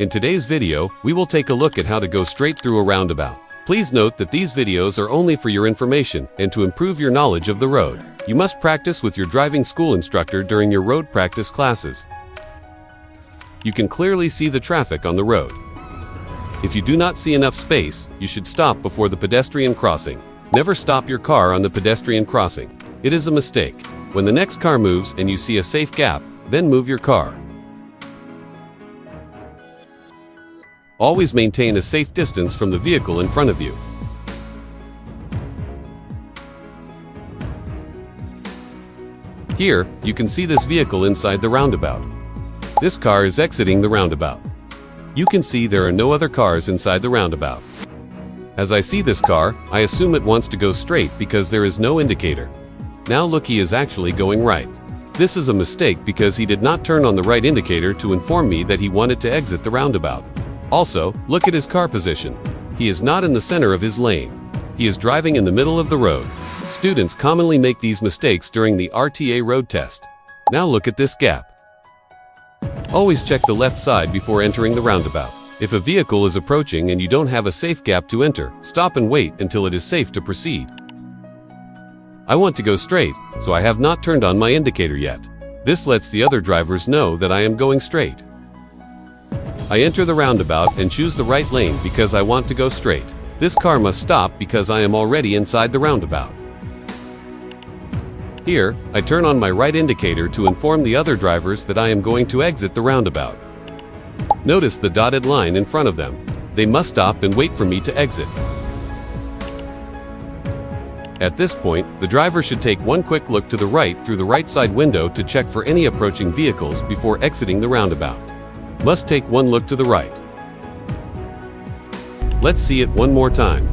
In today's video, we will take a look at how to go straight through a roundabout. Please note that these videos are only for your information and to improve your knowledge of the road. You must practice with your driving school instructor during your road practice classes. You can clearly see the traffic on the road. If you do not see enough space, you should stop before the pedestrian crossing. Never stop your car on the pedestrian crossing. It is a mistake. When the next car moves and you see a safe gap, then move your car. Always maintain a safe distance from the vehicle in front of you. Here, you can see this vehicle inside the roundabout. This car is exiting the roundabout. You can see there are no other cars inside the roundabout. As I see this car, I assume it wants to go straight because there is no indicator. Now look, he is actually going right. This is a mistake because he did not turn on the right indicator to inform me that he wanted to exit the roundabout. Also, look at his car position. He is not in the center of his lane. He is driving in the middle of the road. Students commonly make these mistakes during the RTA road test. Now look at this gap. Always check the left side before entering the roundabout. If a vehicle is approaching and you don't have a safe gap to enter, stop and wait until it is safe to proceed. I want to go straight, so I have not turned on my indicator yet. This lets the other drivers know that I am going straight. I enter the roundabout and choose the right lane because I want to go straight. This car must stop because I am already inside the roundabout. Here, I turn on my right indicator to inform the other drivers that I am going to exit the roundabout. Notice the dotted line in front of them. They must stop and wait for me to exit. At this point, the driver should take one quick look to the right through the right side window to check for any approaching vehicles before exiting the roundabout. Must take one look to the right. Let's see it one more time.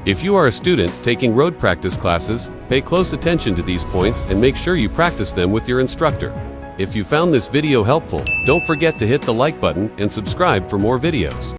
If you are a student taking road practice classes, pay close attention to these points and make sure you practice them with your instructor. If you found this video helpful, don't forget to hit the like button and subscribe for more videos.